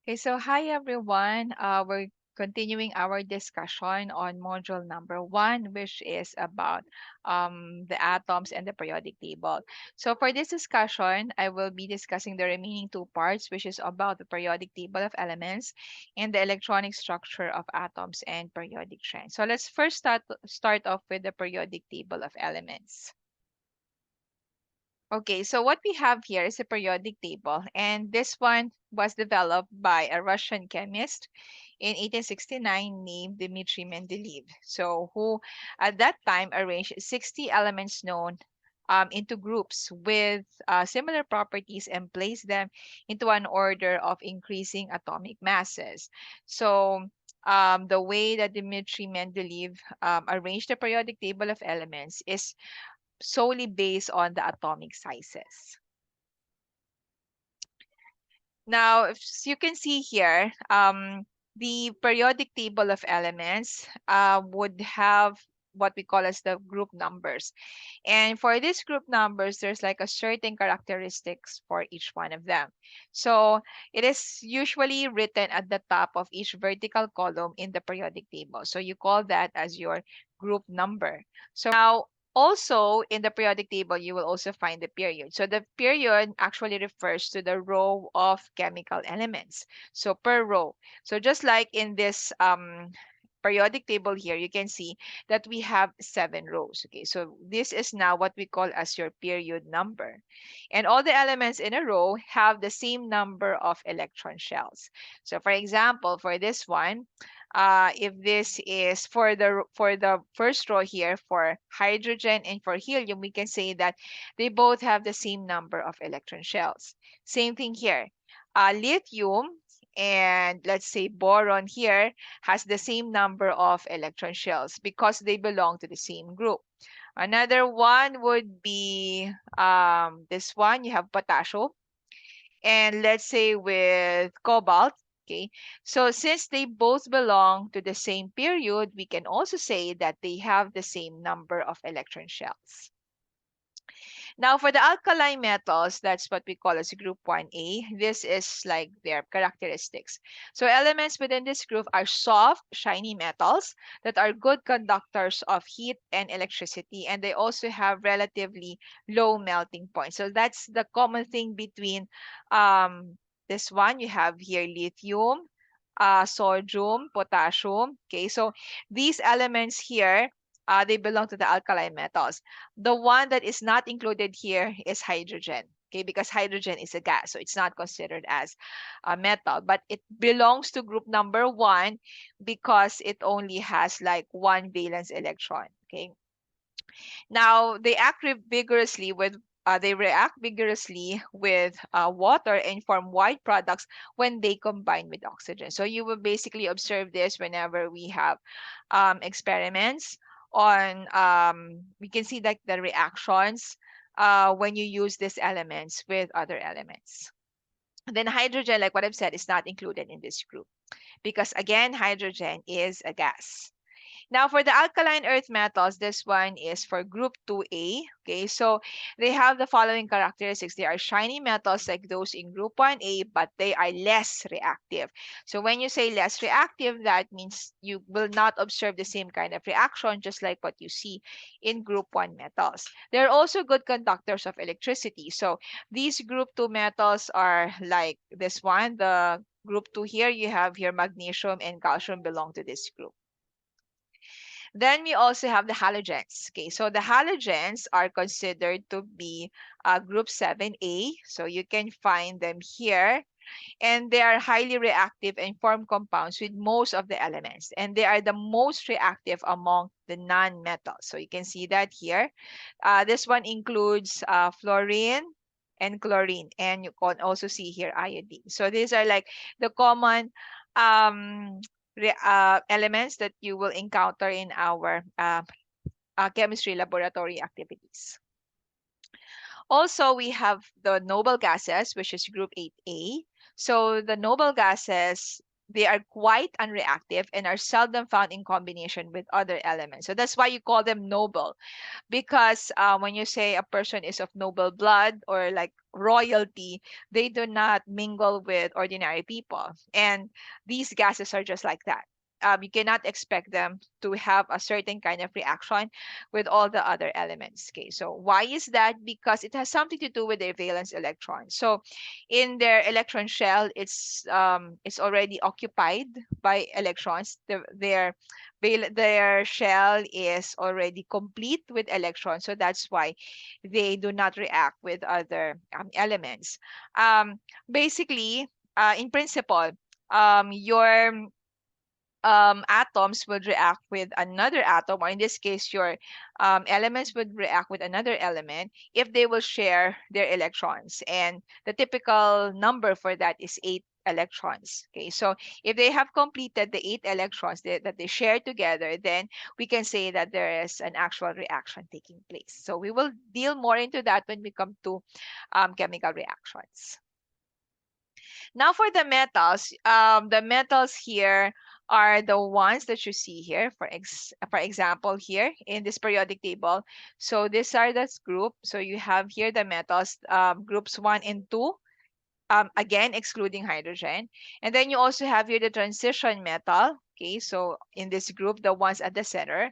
Okay, so hi everyone. We're continuing our discussion on module number 1, which is about the atoms and the periodic table. So for this discussion, I will be discussing the remaining two parts, which is about the periodic table of elements and the electronic structure of atoms and periodic trends. So let's first start off with the periodic table of elements. Okay, so what we have here is a periodic table, and this one was developed by a Russian chemist in 1869 named Dmitry Mendeleev. So, who at that time arranged 60 elements known into groups with similar properties and placed them into an order of increasing atomic masses. So, the way that Dmitry Mendeleev arranged the periodic table of elements is solely based on the atomic sizes. Now, if you can see here, the periodic table of elements would have what we call as the group numbers. And for these group numbers, there's like a certain characteristics for each one of them. So it is usually written at the top of each vertical column in the periodic table. So you call that as your group number. So now, also in the periodic table, you will also find the period. So the period actually refers to the row of chemical elements. So per row. So just like in this periodic table here, you can see that we have 7 rows. Okay, so this is now what we call as your period number. And all the elements in a row have the same number of electron shells. So for example, for this one, if this is for the first row here for hydrogen and for helium, we can say that they both have the same number of electron shells. Same thing here. Lithium and let's say boron here has the same number of electron shells because they belong to the same group. Another one would be this one. You have potassium, and let's say with cobalt. Okay, so since they both belong to the same period, we can also say that they have the same number of electron shells. Now, for the alkaline metals, that's what we call as group 1A. This is like their characteristics. So elements within this group are soft, shiny metals that are good conductors of heat and electricity, and they also have relatively low melting point. So that's the common thing between this one. You have here lithium, sodium, potassium. Okay, so these elements here, they belong to the alkaline metals. The one that is not included here is hydrogen. Okay, because hydrogen is a gas, so it's not considered as a metal, but it belongs to group number 1 because it only has like one valence electron. Okay, now they react vigorously with water and form white products when they combine with oxygen. So you will basically observe this whenever we have experiments on, we can see like the reactions when you use these elements with other elements. Then hydrogen, like what I've said, is not included in this group because again, hydrogen is a gas. Now, for the alkaline earth metals, this one is for group 2A. Okay, so they have the following characteristics. They are shiny metals like those in group 1A, but they are less reactive. So when you say less reactive, that means you will not observe the same kind of reaction, just like what you see in group 1 metals. They're also good conductors of electricity. So these group 2 metals are like this one. The group 2 here, you have here magnesium and calcium belong to this group. Then we also have the halogens. Okay, so the halogens are considered to be group 7A. So you can find them here. And they are highly reactive and form compounds with most of the elements. And they are the most reactive among the non-metals. So you can see that here. This one includes fluorine and chlorine. And you can also see here iodine. So these are like the common um, elements that you will encounter in our chemistry laboratory activities. Also, we have the noble gases, which is group 8A. So the noble gases, they are quite unreactive and are seldom found in combination with other elements. So that's why you call them noble, because when you say a person is of noble blood or like royalty, they do not mingle with ordinary people. And these gases are just like that. You cannot expect them to have a certain kind of reaction with all the other elements. Okay, so why is that? Because it has something to do with their valence electrons. So in their electron shell, it's already occupied by electrons. Their shell is already complete with electrons, so that's why they do not react with other elements. Basically, in principle, your atoms would react with another atom, or in this case, your elements would react with another element if they will share their electrons. And the typical number for that is 8 electrons. Okay, so if they have completed the 8 electrons that they share together, then we can say that there is an actual reaction taking place. So we will deal more into that when we come to chemical reactions. Now for the metals here are the ones that you see here. For example, here in this periodic table. So these are this group. So you have here the metals, groups 1 and 2. Again, excluding hydrogen. And then you also have here the transition metal. Okay, so in this group, the ones at the center.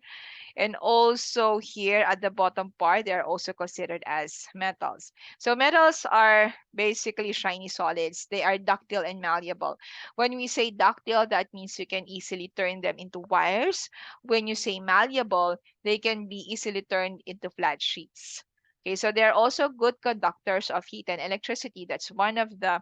And also here at the bottom part, they are also considered as metals. So metals are basically shiny solids. They are ductile and malleable. When we say ductile, that means you can easily turn them into wires. When you say malleable, they can be easily turned into flat sheets. Okay, so they're also good conductors of heat and electricity. That's one of the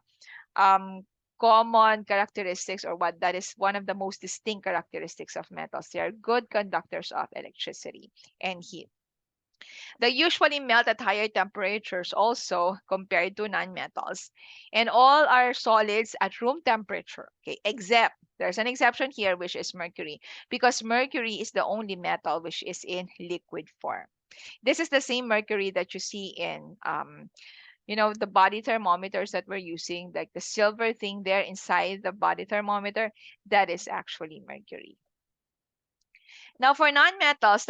um, common characteristics, or what that is one of the most distinct characteristics of metals. They are good conductors of electricity and heat. They usually melt at higher temperatures also compared to nonmetals. And all are solids at room temperature, okay, except there's an exception here, which is mercury, because mercury is the only metal which is in liquid form. This is the same mercury that you see in the body thermometers that we're using, like the silver thing there inside the body thermometer, that is actually mercury. Now for non-metals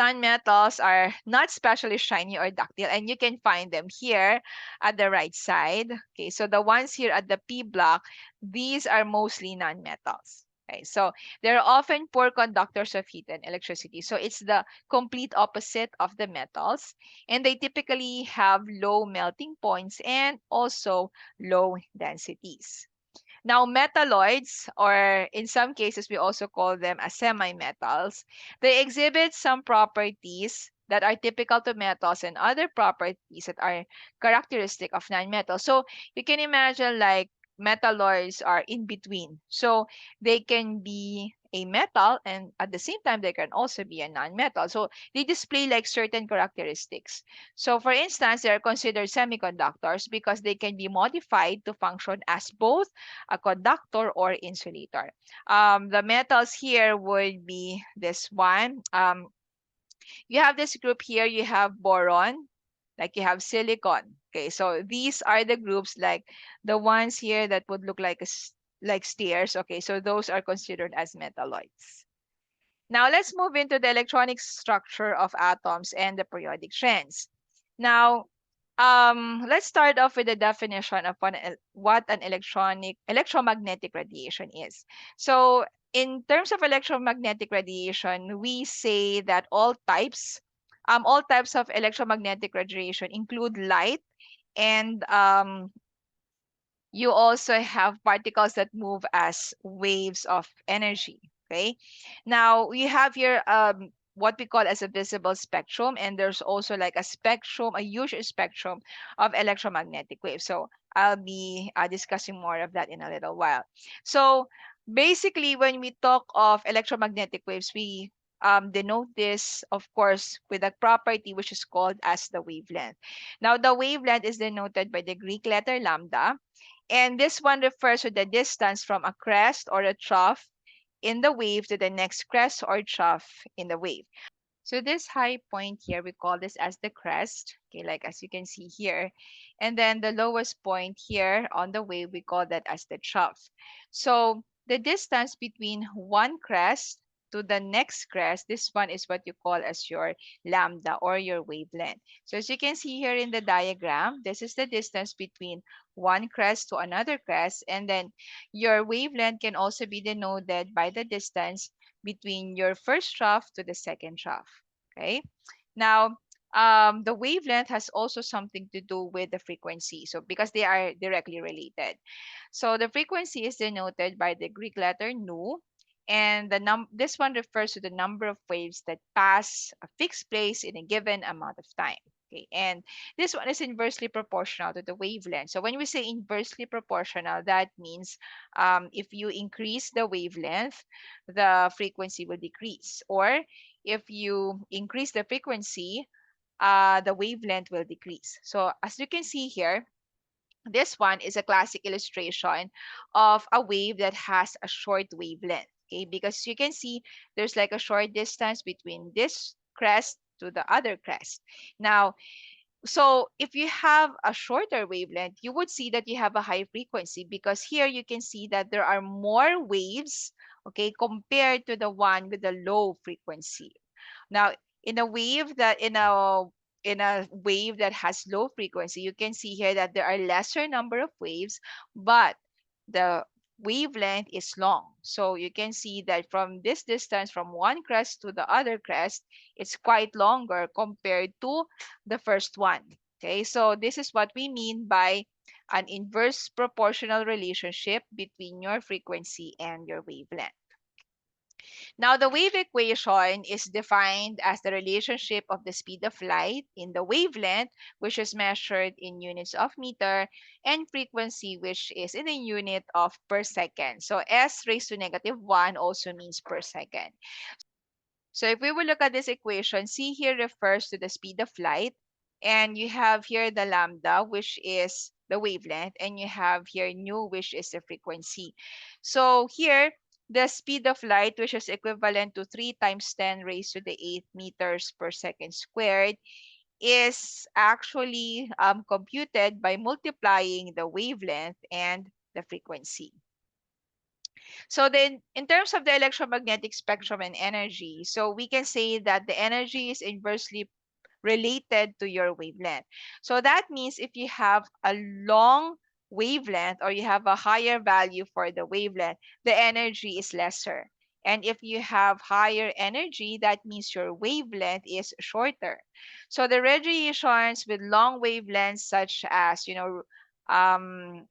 are not especially shiny or ductile, and you can find them here at the right side. Okay, so the ones here at the P block, these are mostly non-metals. Okay, so they're often poor conductors of heat and electricity. So it's the complete opposite of the metals, and they typically have low melting points and also low densities. Now, metalloids, or in some cases we also call them as semi-metals, they exhibit some properties that are typical to metals and other properties that are characteristic of non-metals. So you can imagine like metalloids are in between. So they can be a metal and at the same time they can also be a non-metal. So they display like certain characteristics. So for instance, they are considered semiconductors because they can be modified to function as both a conductor or insulator. The metals here would be this one. You have this group here, you have boron, like you have silicon. Okay, so these are the groups, like the ones here that would look like like stairs. Okay, so those are considered as metalloids. Now let's move into the electronic structure of atoms and the periodic trends. Now, let's start off with the definition of what an electromagnetic radiation is. So, in terms of electromagnetic radiation, we say that all types of electromagnetic radiation include light, and you also have particles that move as waves of energy. Okay. Now we have here what we call as a visible spectrum, and there's also like a huge spectrum of electromagnetic waves. So I'll be discussing more of that in a little while. So basically, when we talk of electromagnetic waves, we denote this, of course, with a property which is called as the wavelength. Now, the wavelength is denoted by the Greek letter lambda, and this one refers to the distance from a crest or a trough in the wave to the next crest or trough in the wave. So this high point here, we call this as the crest, okay, like as you can see here. And then the lowest point here on the wave, we call that as the trough. So the distance between one crest to the next crest, this one is what you call as your lambda or your wavelength. So as you can see here in the diagram, this is the distance between one crest to another crest, and then your wavelength can also be denoted by the distance between your first trough to the second trough. Okay. Now, the wavelength has also something to do with the frequency. So because they are directly related. So the frequency is denoted by the Greek letter nu, and this one refers to the number of waves that pass a fixed place in a given amount of time. Okay, and this one is inversely proportional to the wavelength. So when we say inversely proportional, that means if you increase the wavelength, the frequency will decrease, or if you increase the frequency, the wavelength will decrease. So as you can see here, this one is a classic illustration of a wave that has a short wavelength. Okay, because you can see there's like a short distance between this crest to the other crest. Now, so if you have a shorter wavelength, you would see that you have a high frequency, because here you can see that there are more waves, okay, compared to the one with the low frequency. Now, in a wave that in a wave that has low frequency, you can see here that there are lesser number of waves, but the wavelength is long. So you can see that from this distance from one crest to the other crest, it's quite longer compared to the first one. Okay, so this is what we mean by an inverse proportional relationship between your frequency and your wavelength. Now, the wave equation is defined as the relationship of the speed of light in the wavelength, which is measured in units of meter, and frequency, which is in a unit of per second. So s raised to negative 1 also means per second. So if we will look at this equation, c here refers to the speed of light, and you have here the lambda, which is the wavelength, and you have here nu, which is the frequency. So here, the speed of light, which is equivalent to 3 times 10 raised to the 8 meters per second squared, is actually computed by multiplying the wavelength and the frequency. So then, in terms of the electromagnetic spectrum and energy, so we can say that the energy is inversely related to your wavelength. So that means if you have a long wavelength, or you have a higher value for the wavelength, the energy is lesser. And if you have higher energy, that means your wavelength is shorter. So the radiations with long wavelengths, um,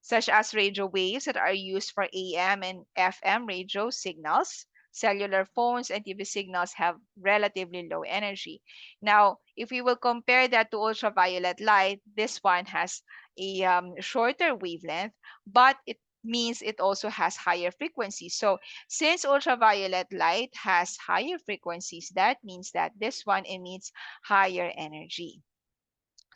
such as radio waves that are used for AM and FM radio signals. Cellular phones and TV signals have relatively low energy. Now, if we will compare that to ultraviolet light, this one has a shorter wavelength, but it means it also has higher frequencies. So since ultraviolet light has higher frequencies, that means that this one emits higher energy.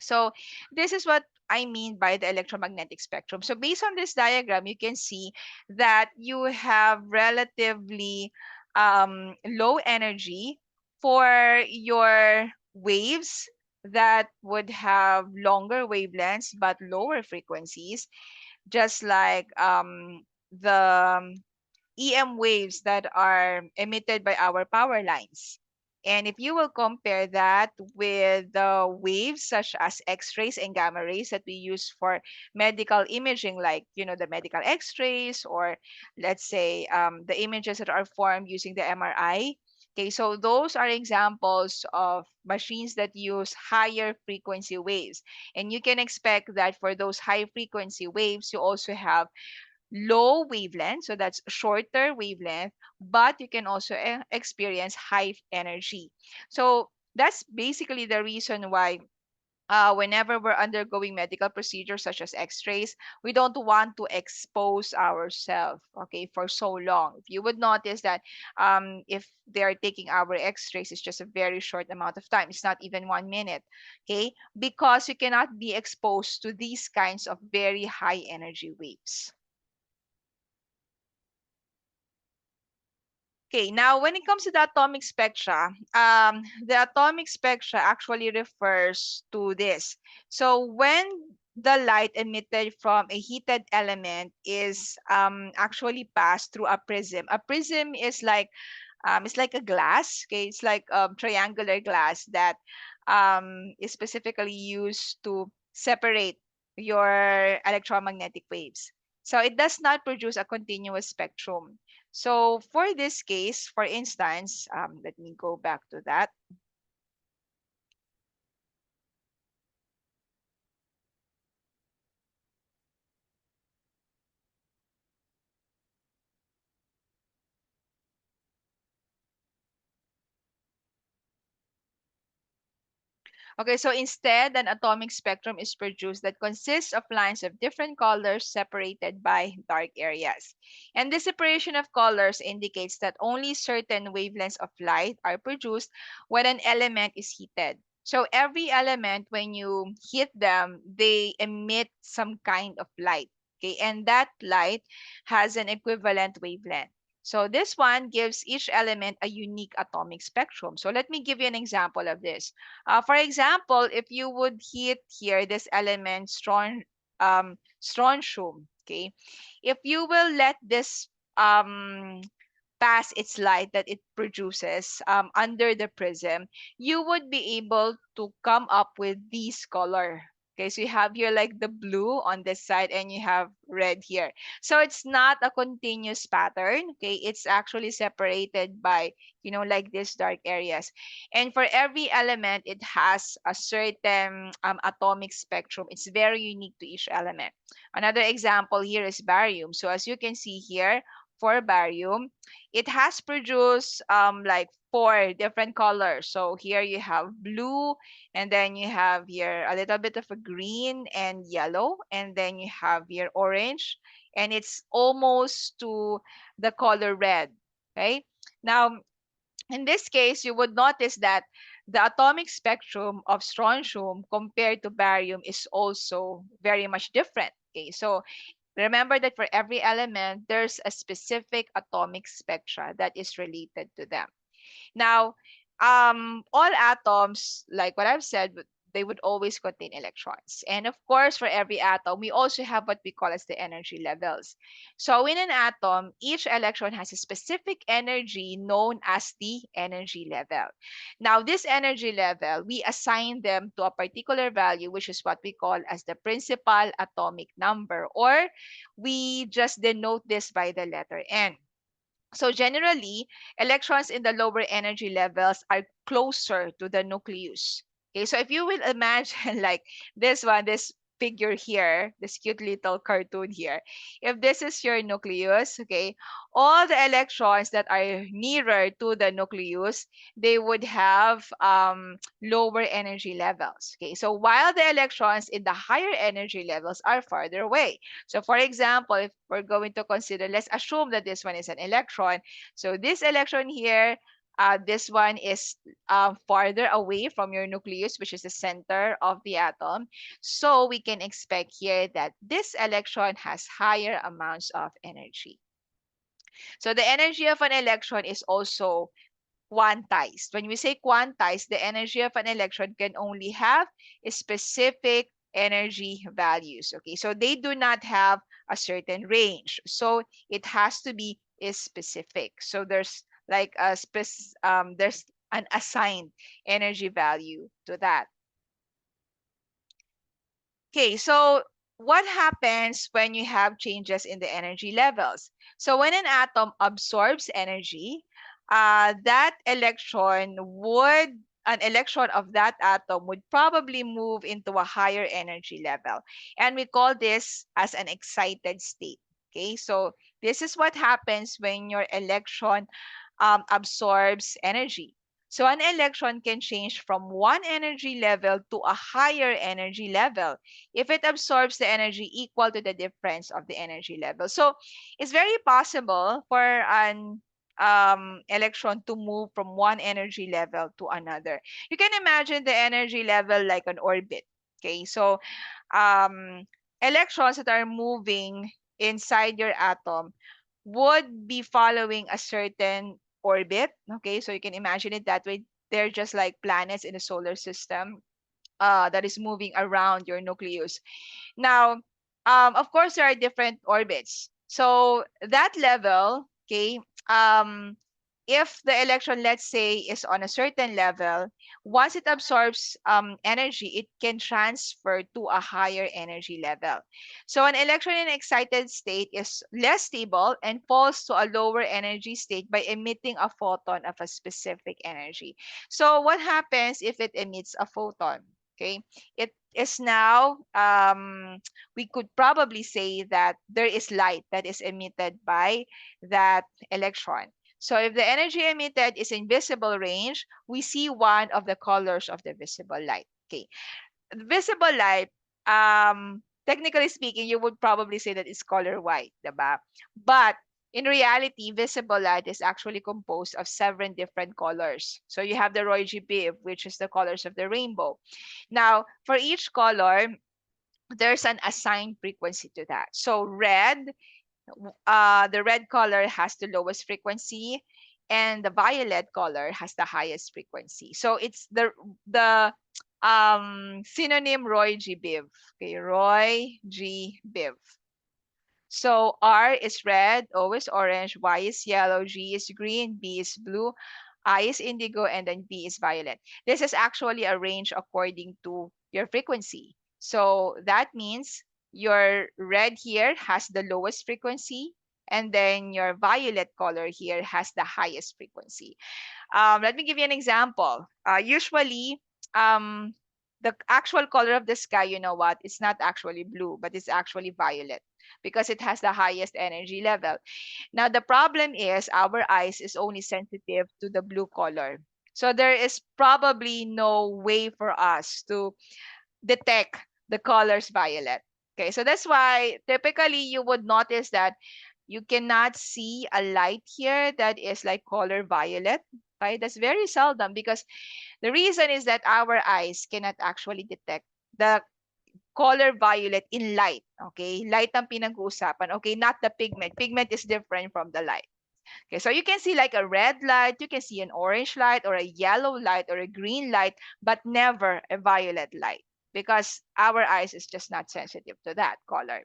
So this is what I mean by the electromagnetic spectrum. So based on this diagram, you can see that you have relatively low energy for your waves that would have longer wavelengths but lower frequencies, just like the EM waves that are emitted by our power lines. And if you will compare that with the waves such as X-rays and gamma rays that we use for medical imaging, like, the medical X-rays, or let's say the images that are formed using the MRI. Okay, so those are examples of machines that use higher frequency waves. And you can expect that for those high frequency waves, you also have low wavelength, so that's shorter wavelength, but you can also experience high energy. So that's basically the reason why whenever we're undergoing medical procedures such as x-rays, we don't want to expose ourselves, okay, for so long. If you would notice that if they're taking our x-rays, it's just a very short amount of time. It's not even 1 minute, okay, because you cannot be exposed to these kinds of very high energy waves. Okay, now when it comes to the atomic spectra, the atomic spectra actually refers to this. So when the light emitted from a heated element is actually passed through a prism. A prism is like it's like a glass. Okay, it's like triangular glass that is specifically used to separate your electromagnetic waves. So it does not produce a continuous spectrum. So for this case, for instance, let me go back to that. Okay, so instead, an atomic spectrum is produced that consists of lines of different colors separated by dark areas. And the separation of colors indicates that only certain wavelengths of light are produced when an element is heated. So every element, when you heat them, they emit some kind of light. Okay, and that light has an equivalent wavelength. So this one gives each element a unique atomic spectrum. So let me give you an example of this. For example, if you would heat here this element strontium, okay, if you will let this pass its light that it produces under the prism, you would be able to come up with this color. Okay, so you have here like the blue on this side and you have red here. So it's not a continuous pattern. Okay, it's actually separated by, like these dark areas. And for every element, it has a certain atomic spectrum. It's very unique to each element. Another example here is barium. So as you can see here, for barium, it has produced like four different colors. So here you have blue, and then you have here a little bit of a green and yellow, and then you have here orange, and it's almost to the color red. Okay. Now, in this case, you would notice that the atomic spectrum of strontium compared to barium is also very much different. Okay, so remember that for every element, there's a specific atomic spectra that is related to them. Now, all atoms, like what I've said, they would always contain electrons. And of course, for every atom, we also have what we call as the energy levels. So in an atom, each electron has a specific energy known as the energy level. Now, this energy level, we assign them to a particular value, which is what we call as the principal atomic number, or we just denote this by the letter N. So generally, electrons in the lower energy levels are closer to the nucleus. Okay, so if you will imagine like this one, this figure here, this cute little cartoon here, if this is your nucleus, okay, all the electrons that are nearer to the nucleus, they would have lower energy levels. Okay, so while the electrons in the higher energy levels are farther away. So for example, if we're going to consider, let's assume that this one is an electron. So this electron here, this one is farther away from your nucleus, which is the center of the atom. So we can expect here that this electron has higher amounts of energy. So the energy of an electron is also quantized. When we say quantized, the energy of an electron can only have a specific energy values. Okay, so they do not have a certain range. So it has to be is specific. So there's like there's an assigned energy value to that. Okay, so what happens when you have changes in the energy levels? So when an atom absorbs energy, an electron of that atom would probably move into a higher energy level. And we call this as an excited state. Okay, so this is what happens when your electron absorbs energy. So an electron can change from one energy level to a higher energy level if it absorbs the energy equal to the difference of the energy level. So it's very possible for an electron to move from one energy level to another. You can imagine the energy level like an orbit. Okay, so um, electrons that are moving inside your atom would be following a certain orbit. Okay, so you can imagine it that way. They're just like planets in the solar system. that is moving around your nucleus. Now, of course, there are different orbits. So that level, okay, if the electron, let's say, is on a certain level, once it absorbs energy, it can transfer to a higher energy level. So an electron in excited state is less stable and falls to a lower energy state by emitting a photon of a specific energy. So what happens if it emits a photon? Okay, it is now, we could probably say that there is light that is emitted by that electron. So if the energy emitted is in visible range, we see one of the colors of the visible light. Okay, visible light, technically speaking, you would probably say that it's color white, diba? But in reality, visible light is actually composed of 7 different colors. So you have the Roy G. Biv, which is the colors of the rainbow. Now, for each color, there's an assigned frequency to that. So red, the red color has the lowest frequency, and the violet color has the highest frequency. So it's the synonym Roy G. Biv. Okay, Roy G. Biv. So R is red, O is orange, Y is yellow, G is green, B is blue, I is indigo, and then B is violet. This is actually arranged according to your frequency. So that means your red here has the lowest frequency, and then your violet color here has the highest frequency. Let me give you an example. Usually, the actual color of the sky, you know what? It's not actually blue, but it's actually violet because it has the highest energy level. Now, the problem is our eyes is only sensitive to the blue color. So there is probably no way for us to detect the colors violet. Okay, so that's why typically you would notice that you cannot see a light here that is like color violet. Okay, that's very seldom because the reason is that our eyes cannot actually detect the color violet in light. Okay, light ang pinag-uusapan. Okay, not the pigment. Pigment is different from the light. Okay, so you can see like a red light, you can see an orange light or a yellow light or a green light, but never a violet light because our eyes is just not sensitive to that color.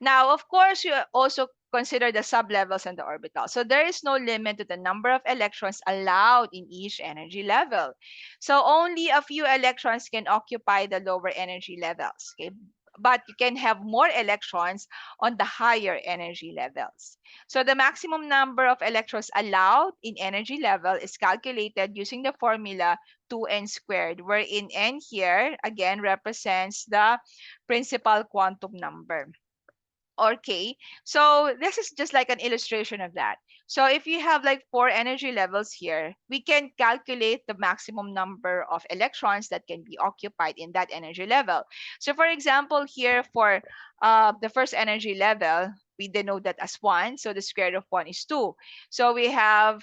Now, of course, you also consider the sublevels and the orbital. So there is no limit to the number of electrons allowed in each energy level. So only a few electrons can occupy the lower energy levels. Okay? But you can have more electrons on the higher energy levels. So the maximum number of electrons allowed in energy level is calculated using the formula 2n squared, wherein n here again represents the principal quantum number, or K. So this is just like an illustration of that. So if you have like 4 energy levels here, we can calculate the maximum number of electrons that can be occupied in that energy level. So for example, here for the first energy level, we denote that as 1. So the square root of 1 is 2. So we have,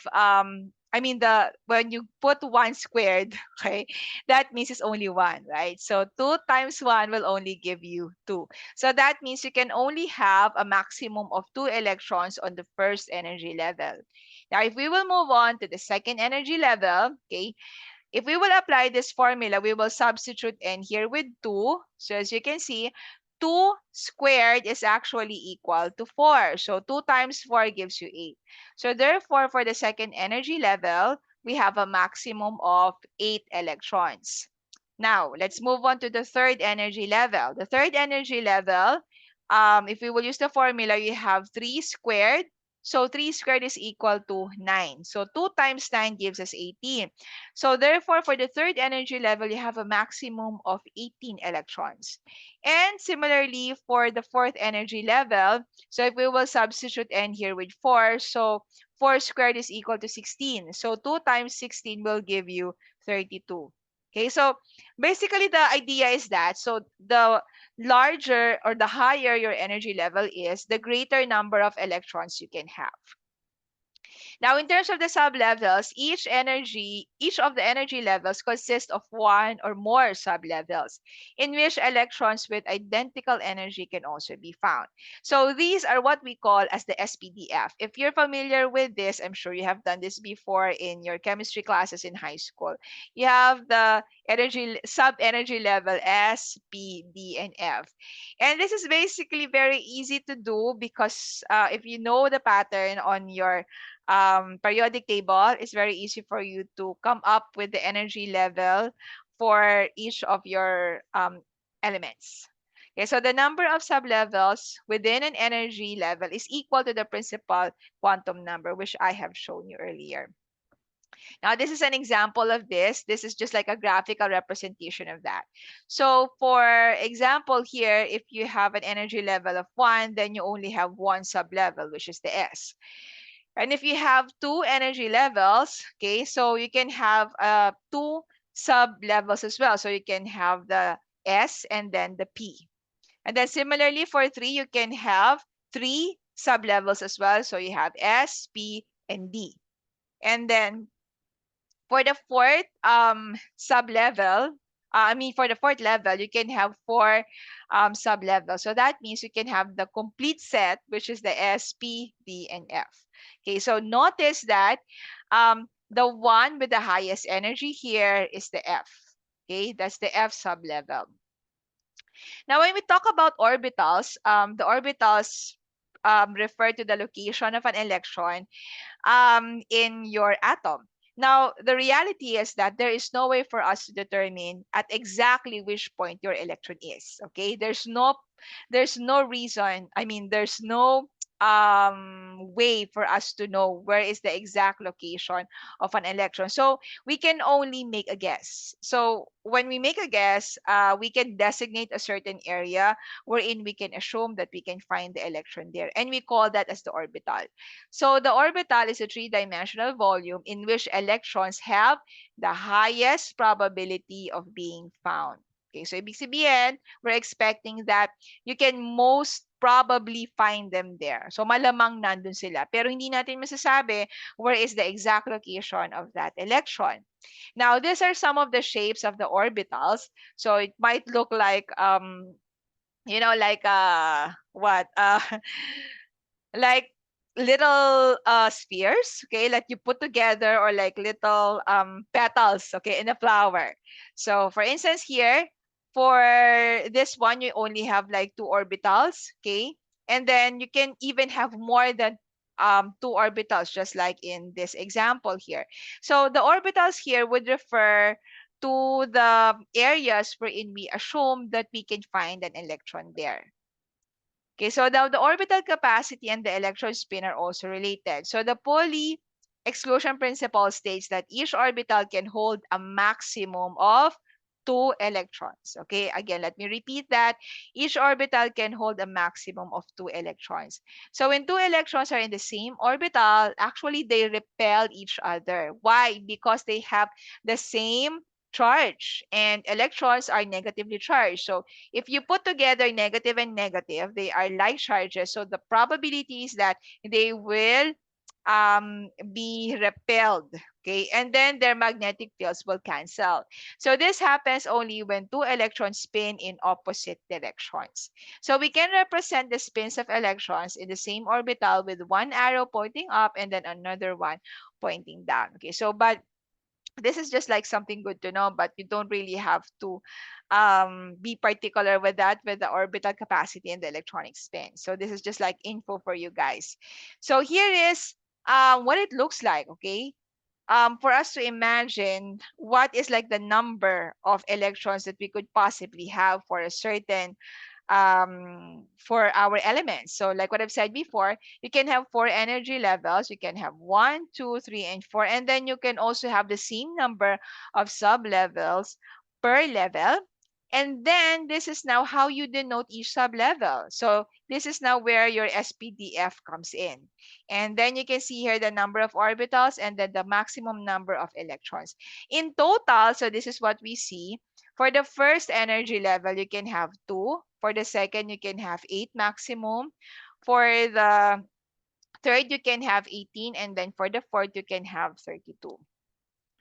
I mean, the when you put 1 squared, okay, that means it's only 1, right? So 2 times 1 will only give you 2. So that means you can only have a maximum of 2 electrons on the first energy level. Now, if we will move on to the second energy level, okay, if we will apply this formula, we will substitute n here with 2. So as you can see, 2 squared is actually equal to 4. So 2 times 4 gives you 8. So therefore, for the second energy level, we have a maximum of 8 electrons. Now, let's move on to the third energy level. The third energy level, if we will use the formula, you have 3 squared. So 3 squared is equal to 9. So 2 times 9 gives us 18. So therefore, for the third energy level, you have a maximum of 18 electrons. And similarly, for the fourth energy level, so if we will substitute n here with 4, so 4 squared is equal to 16. So 2 times 16 will give you 32. Okay, so basically the idea is that, so the larger or the higher your energy level is, the greater number of electrons you can have. Now, in terms of the sublevels, each of the energy levels consists of one or more sublevels, in which electrons with identical energy can also be found. So these are what we call as the SPDF. If you're familiar with this, I'm sure you have done this before in your chemistry classes in high school. You have the sub-energy level S, P, D, and F. And this is basically very easy to do because if you know the pattern on your periodic table, it's very easy for you to come up with the energy level for each of your elements. Okay, so the number of sublevels within an energy level is equal to the principal quantum number, which I have shown you earlier. Now, this is an example of this. This is just like a graphical representation of that. So, for example, here, if you have an energy level of 1, then you only have one sublevel, which is the S. And if you have two energy levels, okay, so you can have two sub levels as well. So you can have the S and then the P. And then similarly for 3, you can have three sub levels as well. So you have S, P, and D. And then for the fourth sub level, for the fourth level, you can have four sub levels. So that means you can have the complete set, which is the S, P, D, and F. Okay, so notice that the one with the highest energy here is the F. Okay, that's the F sub level. Now, when we talk about orbitals, the orbitals refer to the location of an electron in your atom. Now, the reality is that there is no way for us to determine at exactly which point your electron is. Okay, there's no reason. There's no way for us to know where is the exact location of an electron. So we can only make a guess. So when we make a guess, we can designate a certain area wherein we can assume that we can find the electron there, and we call that as the orbital. So the orbital is a three-dimensional volume in which electrons have the highest probability of being found. Okay, so ibig sabihin, we're expecting that you can most probably find them there. So malamang nandun sila. Pero hindi natin masasabi where is the exact location of that electron. Now, these are some of the shapes of the orbitals. So it might look like like what like little spheres, okay, like you put together, or like little petals, okay, in a flower. So for instance here, for this one, you only have like two orbitals, okay, and then you can even have more than two orbitals, just like in this example here. So the orbitals here would refer to the areas wherein we assume that we can find an electron there. Okay, so now the orbital capacity and the electron spin are also related. So the Pauli exclusion principle states that each orbital can hold a maximum of two electrons. Okay, again, let me repeat that. Each orbital can hold a maximum of two electrons. So when two electrons are in the same orbital, actually they repel each other. Why? Because they have the same charge, and electrons are negatively charged. So if you put together negative and negative, they are like charges. So the probability is that they will be repelled. Okay, and then their magnetic fields will cancel. So this happens only when two electrons spin in opposite directions. So we can represent the spins of electrons in the same orbital with one arrow pointing up and then another one pointing down. Okay, so but this is just like something good to know, but you don't really have to be particular with that, with the orbital capacity and the electronic spin. So this is just like info for you guys. So here is what it looks like, okay? For us to imagine what is like the number of electrons that we could possibly have for a certain for our elements. So like what I've said before, you can have four energy levels. You can have 1, 2, 3, and 4. And then you can also have the same number of sub levels per level. And then this is now how you denote each sub level. So this is now where your SPDF comes in. And then you can see here the number of orbitals and then the maximum number of electrons. In total, so this is what we see. For the first energy level, you can have 2. For the second, you can have 8 maximum. For the third, you can have 18, and then for the fourth, you can have 32.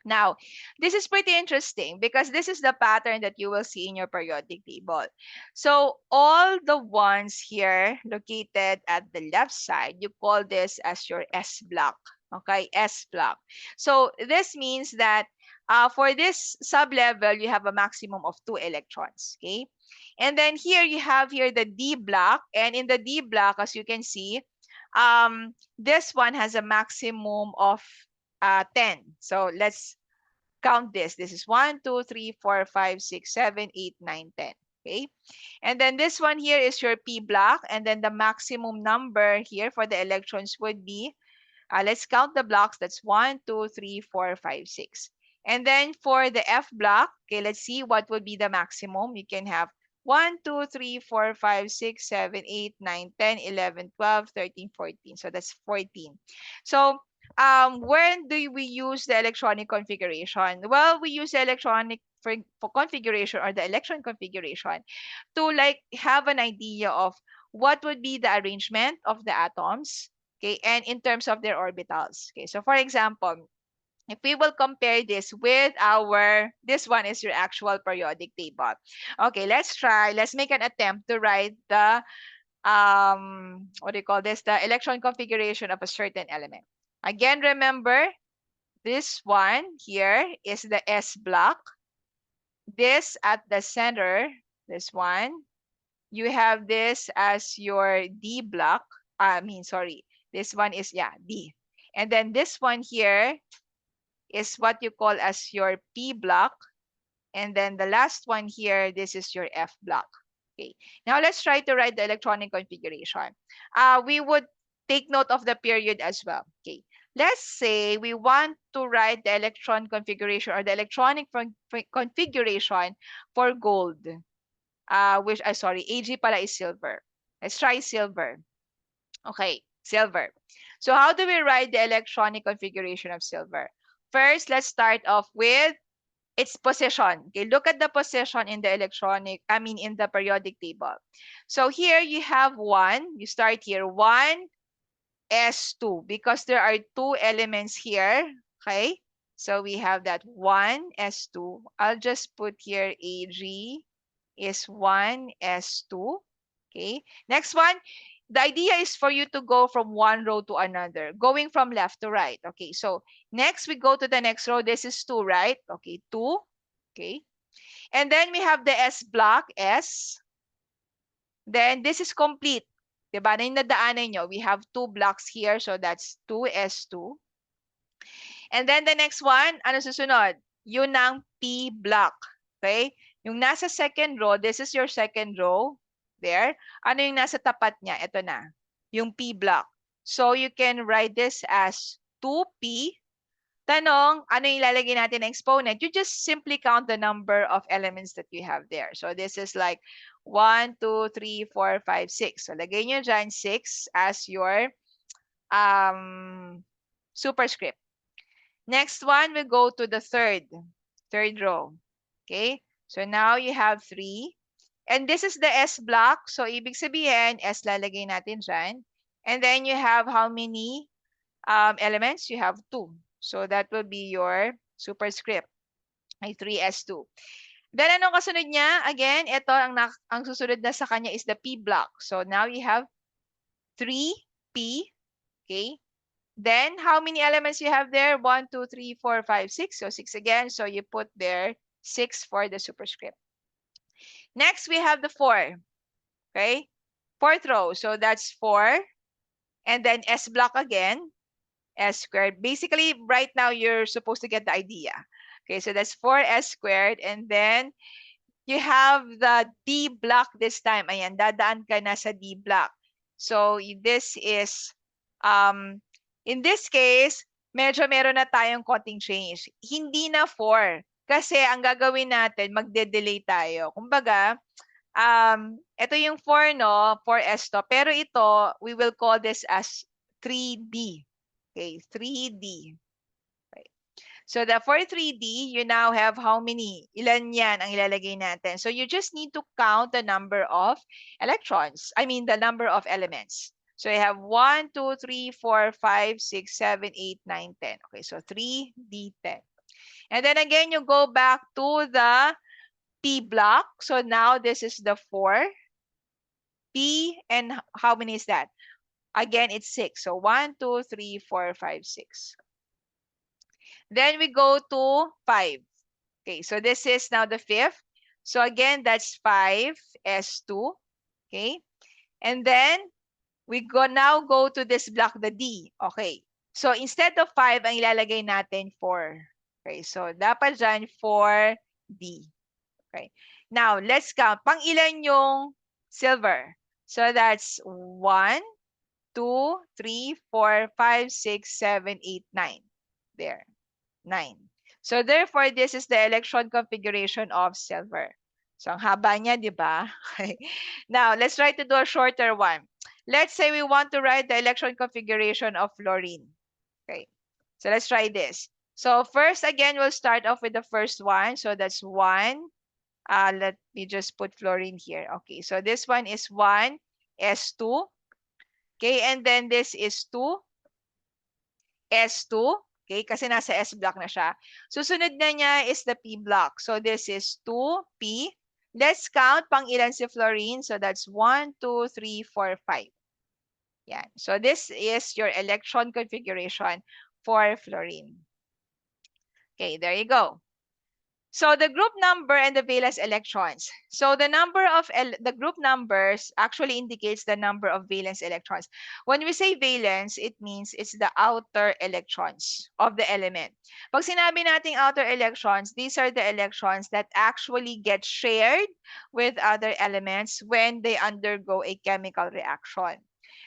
Now, this is pretty interesting because this is the pattern that you will see in your periodic table. So all the ones here located at the left side, you call this as your S block. Okay, S block. So this means that for this sublevel, you have a maximum of 2 electrons. Okay, and then here you have here the D block, and in the D block, as you can see, this one has a maximum of 10. So let's count this. This is 1, 2, 3, 4, 5, 6, 7, 8, 9, 10. Okay. And then this one here is your P block. And then the maximum number here for the electrons would be, let's count the blocks. That's 1, 2, 3, 4, 5, 6. And then for the F block, okay, let's see what would be the maximum. You can have 1, 2, 3, 4, 5, 6, 7, 8, 9, 10, 11, 12, 13, 14. So that's 14. So when do we use the electronic configuration? Well, we use the electronic for configuration, or the electron configuration, to like have an idea of what would be the arrangement of the atoms, okay, and in terms of their orbitals. Okay, so for example, if we will compare this with this one is your actual periodic table. Okay, let's make an attempt to write the what do you call this, the electron configuration of a certain element. Again, remember, this one here is the S block. This at the center, this one, you have this as your D block. Sorry, this one is, yeah, D. And then this one here is what you call as your P block. And then the last one here, this is your F block. Okay. Now let's try to write the electronic configuration. We would take note of the period as well. Okay. Let's say we want to write the electron configuration, or the electronic configuration for gold. Sorry, Ag pala is silver. Let's try silver. Okay, silver. So how do we write the electronic configuration of silver? First, let's start off with its position. Okay, look at the position in the in the periodic table. So here you have 1. You start here, 1, S2, because there are 2 elements here. Okay, so we have that 1, S2. I'll just put here Ag is 1, S2. Okay, next one. The idea is for you to go from one row to another, going from left to right. Okay, so next we go to the next row. This is 2, right? Okay, 2. Okay. And then we have the S block, S. Then this is complete. Diba? Na yung nadaanan nyo, we have 2 blocks here. So that's 2S2. And then the next one, ano susunod? Yun ang P block. Okay? Yung nasa second row, this is your second row. There. Ano yung nasa tapat niya? Ito na. Yung P block. So you can write this as 2P. Tanong, ano yung ilalagay natin na exponent? You just simply count the number of elements that you have there. So this is like 1, 2, 3, 4, 5, 6. So lagay nyo dyan 6 as your superscript. Next one, we go to the third row. Okay? So now you have 3. And this is the S block. So ibig sabihin, S lalagay natin dyan. And then you have how many elements? You have 2. So that will be your superscript. May 3s2. Then anong kasunod niya? Again, ito ang susunod na sa kanya is the P block. So now you have 3P. Okay? Then how many elements you have there? 1, 2, 3, 4, 5, 6. So 6 again. So you put there 6 for the superscript. Next, we have the 4. Okay? Fourth row. So that's 4. And then S block again. S squared. Basically, right now, you're supposed to get the idea. Okay, so that's 4s squared. And then, you have the D block this time. Ayan, dadaan ka na sa D block. So, this is, in this case, medyo meron na tayong konting change. Hindi na 4. Kasi, ang gagawin natin, magde-delay tayo. Kumbaga, ito yung 4, no? 4s to. Pero ito, we will call this as 3D. Okay, 3D. Okay. So for 3D, you now have how many? Ilan yan ang ilalagay natin? So you just need to count the number of electrons. I mean, the number of elements. So I have 1, 2, 3, 4, 5, 6, 7, 8, 9, 10. Okay, so 3d10. And then again, you go back to the P block. So now this is the 4. P, and how many is that? Again, it's 6. So 1, 2, 3, 4, 5, 6. Then we go to 5. Okay, so this is now the 5th. So again, that's 5s2. Okay. And then we now go to this block, the D. Okay. So instead of 5, ang ilalagay natin 4. Okay, so dapat dyan 4D. Okay. Now, let's count. Pang ilan yung silver? So that's 1, 2, 3, 4, 5, 6, 7, 8, 9. There. 9. So therefore, this is the electron configuration of silver. So ang haba niya, di ba? Okay. Now, let's try to do a shorter one. Let's say we want to write the electron configuration of fluorine. Okay. So let's try this. So first, again, we'll start off with the first one. So that's 1. Let me just put fluorine here. Okay. So this one is 1, S2. Okay. And then this is 2, S2. Okay, kasi nasa S block na siya. Susunod na niya is the P block. So this is 2P. Let's count pang ilan si fluorine. So that's 1, 2, 3, 4, 5. Yan. So this is your electron configuration for fluorine. Okay, there you go. So the group number and the valence electrons. So the number of the group numbers actually indicates the number of valence electrons. When we say valence, it means it's the outer electrons of the element. Pag sinabi nating outer electrons, these are the electrons that actually get shared with other elements when they undergo a chemical reaction.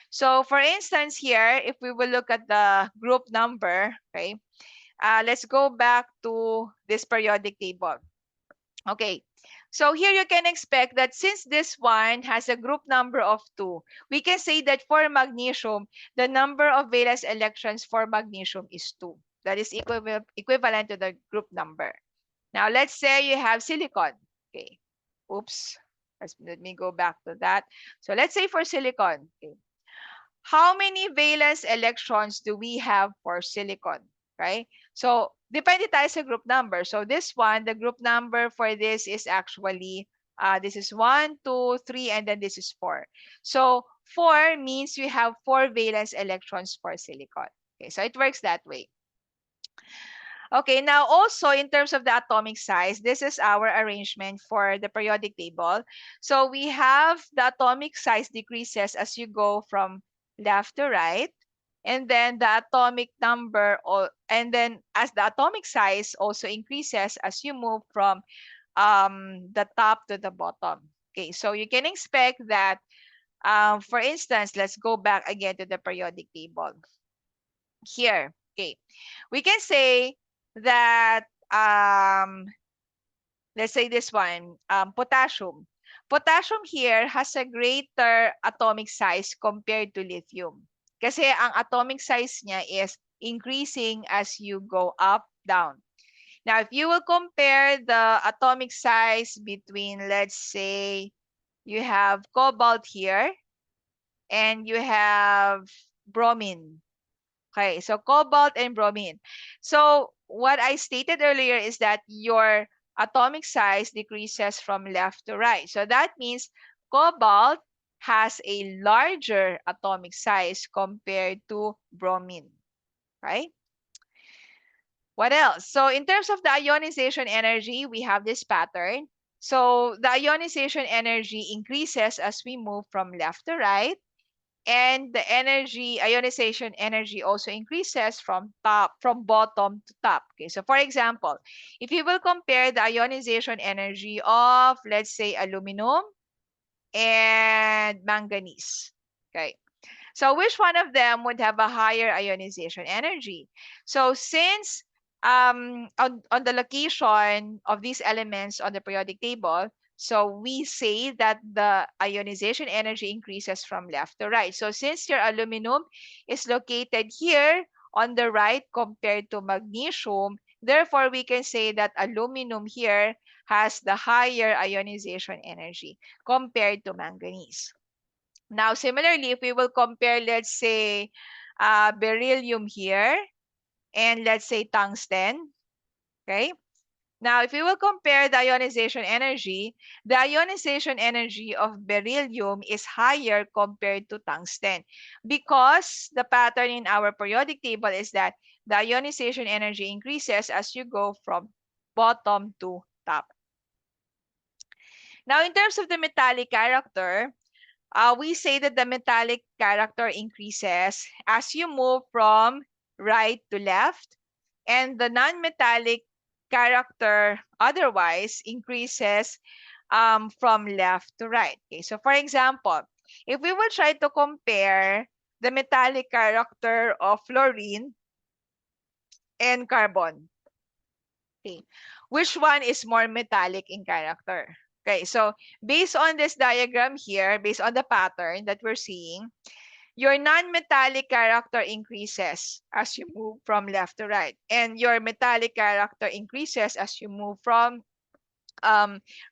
So for instance here, if we will look at the group number, okay, let's go back to this periodic table. Okay, so here you can expect that since this one has a group number of 2, we can say that for magnesium, the number of valence electrons for magnesium is 2. That is equivalent to the group number. Now, let's say you have silicon. Okay, oops, let me go back to that. So let's say for silicon, okay, how many valence electrons do we have for silicon, right? So, depende tayo sa group number. So, this one, the group number for this is actually, this is 1, 2, 3, and then this is 4. So, 4 means we have 4 valence electrons for silicon. Okay, so it works that way. Okay, now also in terms of the atomic size, this is our arrangement for the periodic table. So we have the atomic size decreases as you go from left to right, and then the atomic number, and then as the atomic size also increases as you move from the top to the bottom. Okay, so you can expect that, for instance, let's go back again to the periodic table. Here, okay, we can say that, let's say this one, potassium. Potassium here has a greater atomic size compared to lithium. Kasi ang atomic size niya is increasing as you go up, down. Now, if you will compare the atomic size between, let's say, you have cobalt here and you have bromine. Okay, so cobalt and bromine. So what I stated earlier is that your atomic size decreases from left to right. So that means cobalt has a larger atomic size compared to bromine, right? What else? So in terms of the ionization energy, we have this pattern. So the ionization energy increases as we move from left to right. And the ionization energy also increases from bottom to top. Okay, so for example, if you will compare the ionization energy of, let's say, aluminum and manganese, okay, so which one of them would have a higher ionization energy? So since on the location of these elements on the periodic table, so we say that the ionization energy increases from left to right. So since your aluminum is located here on the right compared to magnesium, therefore we can say that aluminum here has the higher ionization energy compared to manganese. Now, similarly, if we will compare, let's say, beryllium here and let's say tungsten, okay? Now, if we will compare the ionization energy of beryllium is higher compared to tungsten because the pattern in our periodic table is that the ionization energy increases as you go from bottom to top. Now, in terms of the metallic character, we say that the metallic character increases as you move from right to left, and the non-metallic character otherwise increases from left to right. Okay, so for example, if we will try to compare the metallic character of fluorine and carbon, okay, which one is more metallic in character? Okay, so based on this diagram here, based on the pattern that we're seeing, your non-metallic character increases as you move from left to right, and your metallic character increases as you move from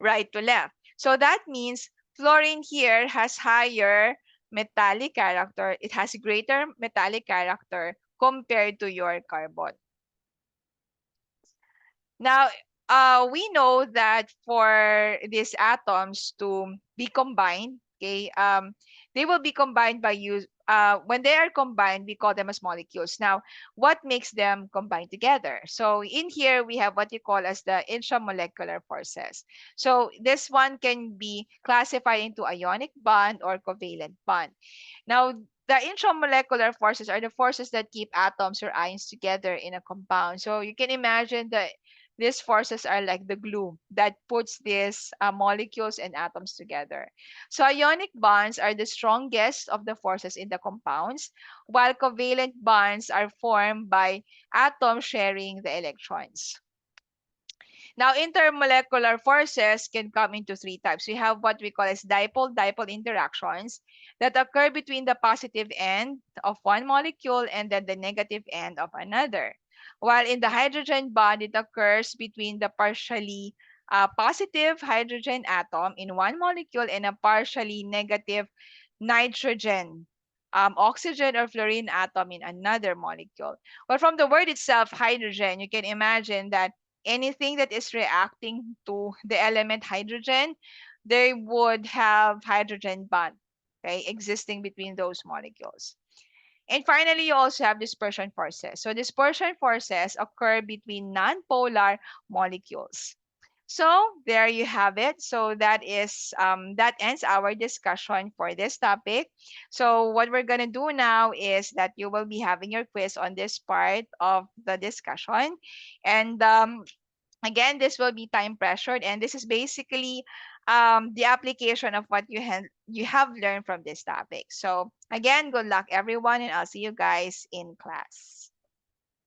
right to left. So that means fluorine here has higher metallic character. It has greater metallic character compared to your carbon. Now, we know that for these atoms to be combined, okay, they will be combined by use. When they are combined, we call them as molecules. Now, what makes them combine together? So in here, we have what you call as the intramolecular forces. So this one can be classified into ionic bond or covalent bond. Now, the intramolecular forces are the forces that keep atoms or ions together in a compound. So you can imagine that these forces are like the glue that puts these molecules and atoms together. So ionic bonds are the strongest of the forces in the compounds, while covalent bonds are formed by atoms sharing the electrons. Now, intermolecular forces can come into three types. We have what we call as dipole-dipole interactions that occur between the positive end of one molecule and then the negative end of another. While in the hydrogen bond, it occurs between the partially positive hydrogen atom in one molecule and a partially negative nitrogen, oxygen or fluorine atom in another molecule. Well, from the word itself, hydrogen, you can imagine that anything that is reacting to the element hydrogen, they would have hydrogen bond, okay, existing between those molecules. And finally, you also have dispersion forces. So dispersion forces occur between nonpolar molecules. So there you have it. So that ends our discussion for this topic. So what we're gonna do now is that you will be having your quiz on this part of the discussion, and again, this will be time pressured, and this is basically the application of what you have learned from this topic. So again, good luck everyone, and I'll see you guys in class.